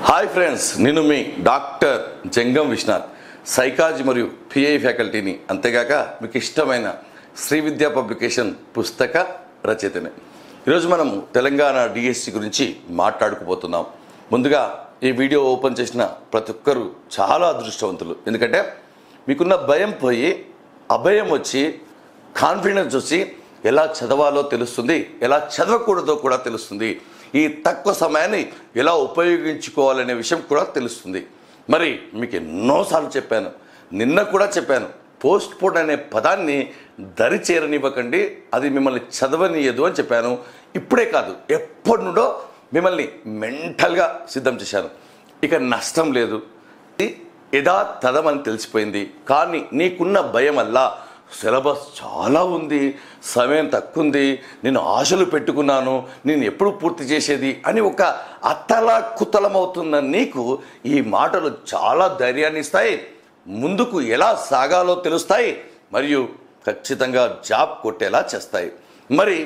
Hi friends, నేను మీ doctor జంగం Vishwanath, psychology మరియు pi ఫ్యాకల్టీని, అంతేగాక మీకు ఇష్టమైన శ్రీ విద్యా పబ్లికేషన్ పుస్తక రచయితని. ఈరోజు మనము తెలంగాణ డిఎస్సి గురించి మాట్లాడుకుపోతున్నాం. ముందుగా ఈ వీడియో ఓపెన్ చేసిన ప్రతి ఒక్కరు చాలా అదృష్టవంతులు. ఎందుకంటే మీకున్న భయం పోయి అభయం వచ్చి కాన్ఫిడెన్స్ వచ్చి ఎలా చదవాలో తెలుస్తుంది, ఎలా చదవకూడదో కూడా తెలుస్తుంది, ఈ తక్కువ సమయాన్ని ఎలా ఉపయోగించుకోవాలనే విషయం కూడా తెలుస్తుంది. మరి మీకు ఎన్నోసార్లు చెప్పాను, నిన్న కూడా చెప్పాను, పోస్ట్ పోన్ అనే పదాన్ని దరి చేరనివ్వకండి, అది మిమ్మల్ని చదవనీయదు అని చెప్పాను. ఇప్పుడే కాదు, ఎప్పటి నుండో మిమ్మల్ని మెంటల్గా సిద్ధం చేశాను. ఇక నష్టం లేదు, యథాతథమని తెలిసిపోయింది. కానీ నీకున్న భయం వల్ల సిలబస్ చాలా ఉంది, సమయం తక్కువ ఉంది, నేను ఆశలు పెట్టుకున్నాను, నేను ఎప్పుడు పూర్తి చేసేది అని ఒక అతలాకుతలమవుతున్న నీకు ఈ మాటలు చాలా ధైర్యాన్ని ఇస్తాయి, ముందుకు ఎలా సాగాలో తెలుస్తాయి, మరియు ఖచ్చితంగా జాబ్ కొట్టేలా చేస్తాయి. మరి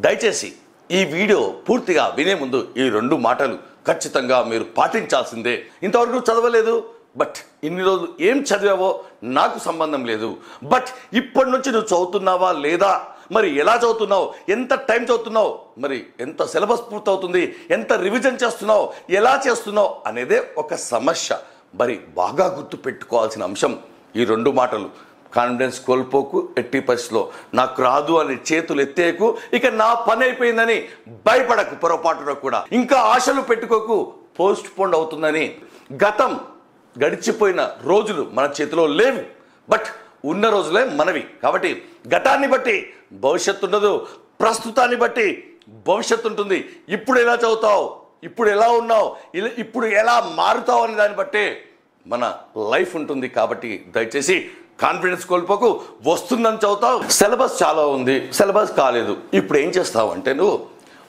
దయచేసి ఈ వీడియో పూర్తిగా వినే ముందు ఈ రెండు మాటలు ఖచ్చితంగా మీరు పాటించాల్సిందే. ఇంతవరకు చదవలేదు, బట్ ఇన్ని రోజులు ఏం చదివావో నాకు సంబంధం లేదు, బట్ ఇప్పటి నుంచి నువ్వు చదువుతున్నావా లేదా, మరి ఎలా చదువుతున్నావు, ఎంత టైం చదువుతున్నావు, మరి ఎంత సిలబస్ పూర్తవుతుంది, ఎంత రివిజన్ చేస్తున్నావు, ఎలా చేస్తున్నావు అనేదే ఒక సమస్య. మరి బాగా గుర్తు పెట్టుకోవాల్సిన అంశం ఈ రెండు మాటలు. కాన్ఫిడెన్స్ కోల్పోకు, ఎట్టి పరిస్థితిలో నాకు రాదు అని చేతులు ఎత్తేయకు, ఇక నా పని అయిపోయిందని భయపడకు పొరపాటున కూడా, ఇంకా ఆశలు పెట్టుకోకు, పోస్ట్ పోన్ అవుతుందని. గడిచిపోయిన రోజులు మన చేతిలో లేవు, బట్ ఉన్న రోజులే మనవి. కాబట్టి గతాన్ని బట్టి భవిష్యత్తు ఉండదు, ప్రస్తుతాన్ని బట్టి భవిష్యత్తు ఉంటుంది. ఇప్పుడు ఎలా చదువుతావు, ఇప్పుడు ఎలా ఉన్నావు, ఇప్పుడు ఎలా మారుతావు అనే దాన్ని బట్టే మన లైఫ్ ఉంటుంది. కాబట్టి దయచేసి కాన్ఫిడెన్స్ కోల్పోకు, వస్తుందని చదువుతావు. సిలబస్ చాలా ఉంది, సిలబస్ కాలేదు, ఇప్పుడు ఏం చేస్తావు అంటే నువ్వు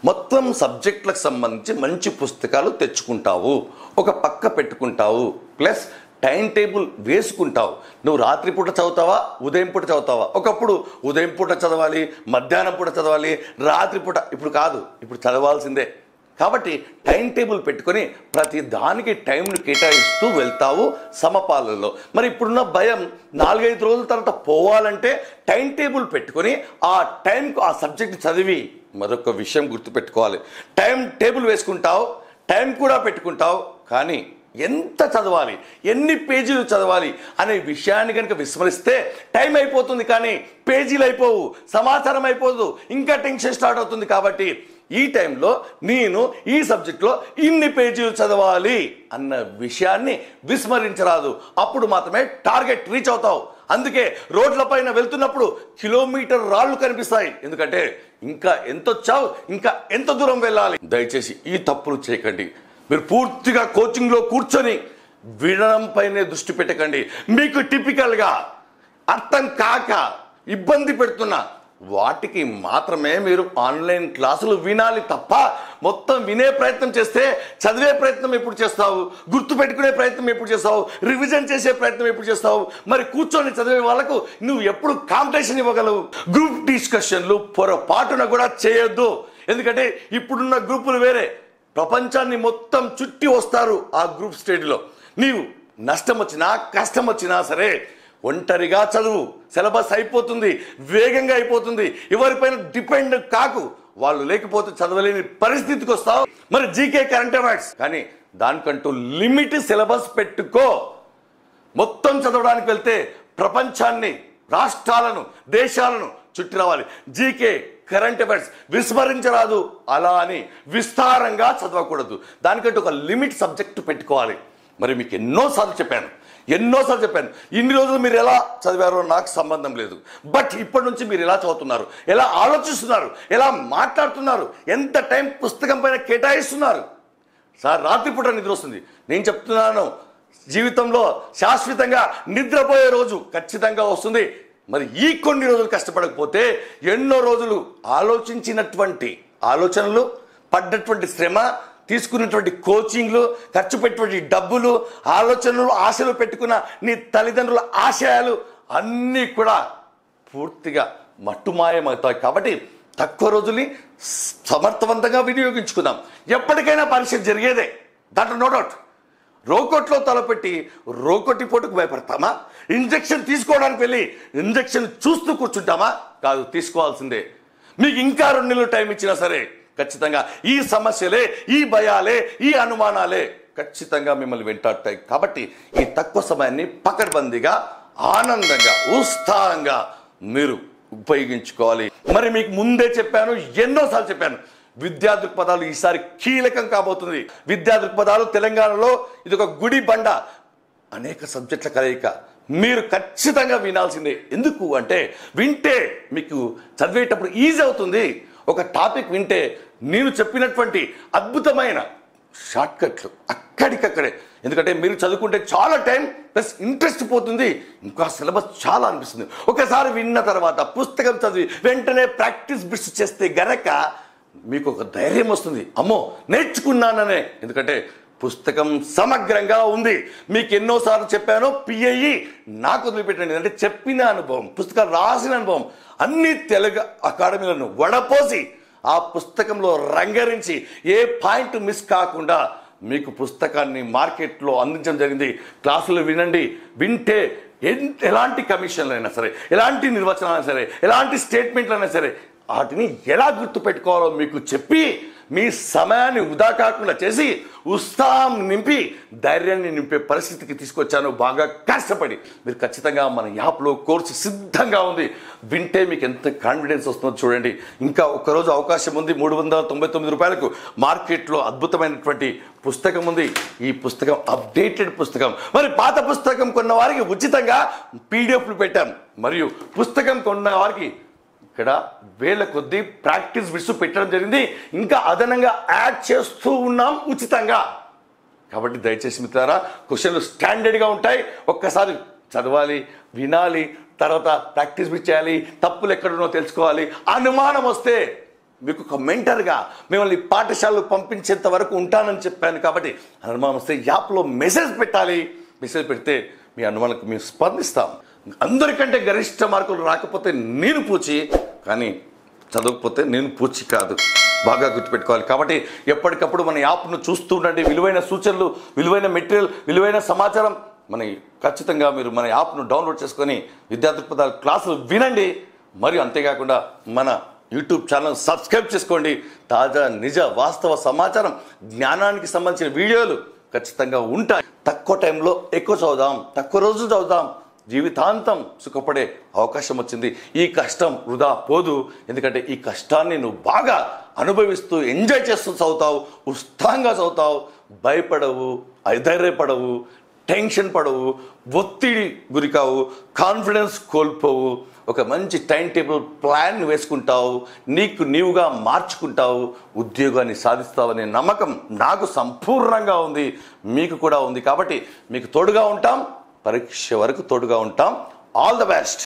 మొత్తం సబ్జెక్టులకు సంబంధించి మంచి పుస్తకాలు తెచ్చుకుంటావు, ఒక పక్క పెట్టుకుంటావు, ప్లస్ టైం టేబుల్ వేసుకుంటావు. నువ్వు రాత్రిపూట చదువుతావా, ఉదయం పూట చదువుతావా? ఒకప్పుడు ఉదయం పూట చదవాలి, మధ్యాహ్నం పూట చదవాలి, రాత్రిపూట ఇప్పుడు కాదు, ఇప్పుడు చదవాల్సిందే. కాబట్టి టైం టేబుల్ పెట్టుకొని ప్రతి దానికి టైంను కేటాయిస్తూ వెళ్తావు సమపాలనలో. మరి ఇప్పుడున్న భయం 4-5 రోజుల తర్వాత పోవాలంటే టైం టేబుల్ పెట్టుకొని ఆ టైంకు ఆ సబ్జెక్ట్ చదివి. మరొక విషయం గుర్తుపెట్టుకోవాలి, టైం టేబుల్ వేసుకుంటావు, టైం కూడా పెట్టుకుంటావు, కానీ ఎంత చదవాలి, ఎన్ని పేజీలు చదవాలి అనే విషయాన్ని కనుక విస్మరిస్తే టైం అయిపోతుంది, కానీ పేజీలు అయిపోవు, సమాచారం అయిపోదు, ఇంకా టెన్షన్ స్టార్ట్ అవుతుంది. కాబట్టి ఈ టైంలో నేను ఈ సబ్జెక్ట్లో ఇన్ని పేజీలు చదవాలి అన్న విషయాన్ని విస్మరించరాదు, అప్పుడు మాత్రమే టార్గెట్ రీచ్ అవుతావు. అందుకే రోడ్లపైన వెళ్తున్నప్పుడు కిలోమీటర్ రాళ్ళు కనిపిస్తాయి, ఎందుకంటే ఇంకా ఎంత వచ్చావు, ఇంకా ఎంత దూరం వెళ్ళాలి. దయచేసి ఈ తప్పులు చేయకండి. మీరు పూర్తిగా కోచింగ్లో కూర్చొని వినడం పైనే దృష్టి పెట్టకండి. మీకు టిపికల్గా అర్థం కాక ఇబ్బంది పెడుతున్న వాటికి మాత్రమే మీరు ఆన్లైన్ క్లాసులు వినాలి తప్ప మొత్తం వినే ప్రయత్నం చేస్తే చదివే ప్రయత్నం ఎప్పుడు చేస్తావు, గుర్తు పెట్టుకునే ప్రయత్నం ఎప్పుడు చేస్తావు, రివిజన్ చేసే ప్రయత్నం ఎప్పుడు చేస్తావు? మరి కూర్చొని చదివే వాళ్ళకు నువ్వు ఎప్పుడు కాంపిటీషన్ ఇవ్వగలవు? గ్రూప్ డిస్కషన్లు పొరపాటున కూడా చేయొద్దు, ఎందుకంటే ఇప్పుడున్న గ్రూపులు వేరే, ప్రపంచాన్ని మొత్తం చుట్టి వస్తారు ఆ గ్రూప్ స్టడీలో. నీవు నష్టం వచ్చినా కష్టం వచ్చినా సరే ఒంటరిగా చదువు, సిలబస్ అయిపోతుంది, వేగంగా అయిపోతుంది, ఎవరిపైన డిపెండ్ కాకు, వాళ్ళు లేకపోతే చదవలేని పరిస్థితికి వస్తావు. మరి జీకే కరెంట్ అఫైర్స్, కానీ దానికంటూ లిమిట్ సిలబస్ పెట్టుకో. మొత్తం చదవడానికి వెళ్తే ప్రపంచాన్ని, రాష్ట్రాలను, దేశాలను చుట్టి రావాలి. జీకే కరెంట్ అఫైర్స్ విస్మరించరాదు, అలా అని విస్తారంగా చదవకూడదు, దానికంటూ ఒక లిమిట్ సబ్జెక్టు పెట్టుకోవాలి. మరి మీకు ఎన్నోసార్లు చెప్పాను, ఇన్ని రోజులు మీరు ఎలా చదివారో నాకు సంబంధం లేదు, బట్ ఇప్పటి నుంచి మీరు ఎలా చదువుతున్నారు, ఎలా ఆలోచిస్తున్నారు, ఎలా మాట్లాడుతున్నారు, ఎంత టైం పుస్తకం పైన కేటాయిస్తున్నారు. సార్ రాత్రిపూట నిద్ర వస్తుంది, నేను చెప్తున్నాను జీవితంలో శాశ్వతంగా నిద్రపోయే రోజు ఖచ్చితంగా వస్తుంది. మరి ఈ కొన్ని రోజులు కష్టపడకపోతే ఎన్నో రోజులు ఆలోచించినటువంటి ఆలోచనలు, పడ్డటువంటి శ్రమ, తీసుకున్నటువంటి కోచింగ్లు, ఖర్చు పెట్టినటువంటి డబ్బులు, ఆలోచనలు, ఆశలు పెట్టుకున్న నీ తల్లిదండ్రుల ఆశయాలు అన్నీ కూడా పూర్తిగా మట్టుమాయమవుతాయి. కాబట్టి తక్కువ రోజుల్ని సమర్థవంతంగా వినియోగించుకుందాం. ఎప్పటికైనా పరీక్ష జరిగేదే, దాంట్లో నో డౌట్. రోకొట్లో తలపెట్టి రోకొట్టి పోటుకు భయపడతామా? ఇంజెక్షన్ తీసుకోవడానికి వెళ్ళి ఇంజెక్షన్ చూస్తూ కూర్చుంటామా? కాదు, తీసుకోవాల్సిందే. మీకు ఇంకా 2 నెలలు టైం ఇచ్చినా సరే ఖచ్చితంగా ఈ సమస్యలే, ఈ భయాలే, ఈ అనుమానాలే ఖచ్చితంగా మిమ్మల్ని వెంటాడుతాయి. కాబట్టి ఈ తక్కువ సమయాన్ని పకడ్బందీగా, ఆనందంగా, ఉత్సాహంగా మీరు ఉపయోగించుకోవాలి. మరి మీకు ముందే చెప్పాను, ఎన్నోసార్లు చెప్పాను, విద్యా దృక్పథాలు ఈసారి కీలకం కాబోతుంది. విద్యా దృక్పథాలు తెలంగాణలో ఇది ఒక గుడి బండ, అనేక సబ్జెక్టుల కలయిక. మీరు ఖచ్చితంగా వినాల్సిందే. ఎందుకు అంటే వింటే మీకు చదివేటప్పుడు ఈజీ అవుతుంది. ఒక టాపిక్ వింటే నేను చెప్పినటువంటి అద్భుతమైన షార్ట్కట్లు అక్కడికక్కడే. ఎందుకంటే మీరు చదువుకుంటే చాలా టైం ప్లస్ ఇంట్రెస్ట్ పోతుంది, ఇంకా సిలబస్ చాలా అనిపిస్తుంది. ఒకసారి విన్న తర్వాత పుస్తకం చదివి వెంటనే ప్రాక్టీస్ బిట్స్ చేస్తే గనక మీకు ఒక ధైర్యం వస్తుంది, అమ్మో నేర్చుకున్నాననే. ఎందుకంటే పుస్తకం సమగ్రంగా ఉంది. మీకు ఎన్నోసార్లు చెప్పాను, పిఐఈ నాకు వదిలిపెట్టండి అంటే చెప్పిన అనుభవం, పుస్తకాలు రాసిన అనుభవం అన్ని తెలుగు అకాడమీలను వడపోసి ఆ పుస్తకంలో రంగరించి ఏ పాయింట్ మిస్ కాకుండా మీకు పుస్తకాన్ని మార్కెట్లో అందించడం జరిగింది. క్లాసులు వినండి, వింటే ఎలాంటి కమిషన్లు అయినా సరే, ఎలాంటి నిర్వచనాలైనా సరే, ఎలాంటి స్టేట్మెంట్లు అయినా సరే వాటిని ఎలా గుర్తుపెట్టుకోవాలో మీకు చెప్పి మీ సమయాన్ని వృధా కాకుండా చేసి ఉత్సాహం నింపి ధైర్యాన్ని నింపే పరిస్థితికి తీసుకొచ్చాను బాగా కష్టపడి. మీరు ఖచ్చితంగా మన యాప్లో కోర్సు సిద్ధంగా ఉంది. వింటే మీకు ఎంత కాన్ఫిడెన్స్ వస్తుందో చూడండి. ఇంకా ఒక్కరోజు అవకాశం ఉంది. 399 రూపాయలకు మార్కెట్లో అద్భుతమైనటువంటి పుస్తకం ఉంది. ఈ పుస్తకం అప్డేటెడ్ పుస్తకం. మరి పాత పుస్తకం కొన్న వారికి ఉచితంగా పీడిఎఫ్లు పెట్టాం. మరియు పుస్తకం కొన్న వారికి ఇక్కడ వేల కొద్దీ ప్రాక్టీస్ బిట్స్ పెట్టడం జరిగింది. ఇంకా అదనంగా యాడ్ చేస్తూ ఉన్నాం ఉచితంగా. కాబట్టి దయచేసి మిత్రులారా, క్వశ్చన్లు స్టాండర్డ్గా ఉంటాయి. ఒక్కసారి చదవాలి, వినాలి, తర్వాత ప్రాక్టీస్ బిట్ చేయాలి, తప్పులు ఎక్కడున్నో తెలుసుకోవాలి. అనుమానం వస్తే మీకు ఒక మెంటర్గా మిమ్మల్ని పాఠశాలకు పంపించేంత వరకు ఉంటానని చెప్పాను. కాబట్టి అనుమానం వస్తే యాప్లో మెసేజ్ పెట్టాలి. మెసేజ్ పెడితే మీ అనుమానాలకు మేము స్పందిస్తాం. అందరికంటే గరిష్ట మార్కులు రాకపోతే నేను పూచి, కానీ చదవకపోతే నేను పూచి కాదు. బాగా గుర్తుపెట్టుకోవాలి. కాబట్టి ఎప్పటికప్పుడు మన యాప్ను చూస్తూ ఉండండి. విలువైన సూచనలు, విలువైన మెటీరియల్, విలువైన సమాచారం ఖచ్చితంగా మీరు మన యాప్ను డౌన్లోడ్ చేసుకొని విద్యా దృక్పథాల క్లాసులు వినండి. మరియు అంతేకాకుండా మన యూట్యూబ్ ఛానల్ సబ్స్క్రైబ్ చేసుకోండి. తాజా, నిజ, వాస్తవ సమాచారం, జ్ఞానానికి సంబంధించిన వీడియోలు ఖచ్చితంగా ఉంటాయి. తక్కువ టైంలో ఎక్కువ చదువుదాం, తక్కువ రోజులు చదువుదాం, జీవితాంతం సుఖపడే అవకాశం వచ్చింది. ఈ కష్టం వృధా పోదు. ఎందుకంటే ఈ కష్టాన్ని నువ్వు బాగా అనుభవిస్తూ ఎంజాయ్ చేస్తూ చదువుతావు, ఉత్సాహంగా చదువుతావు, భయపడవు, అధైర్యపడవు, టెన్షన్ పడవు, ఒత్తిడి గురికావు, కాన్ఫిడెన్స్ కోల్పోవు, ఒక మంచి టైం టేబుల్ ప్లాన్ వేసుకుంటావు, నీకు నీవుగా మార్చుకుంటావు, ఉద్యోగాన్ని సాధిస్తావనే నమ్మకం నాకు సంపూర్ణంగా ఉంది, మీకు కూడా ఉంది. కాబట్టి మీకు తోడుగా ఉంటాం, పరీక్ష వరకు తోడుగా ఉంటాం. All the best.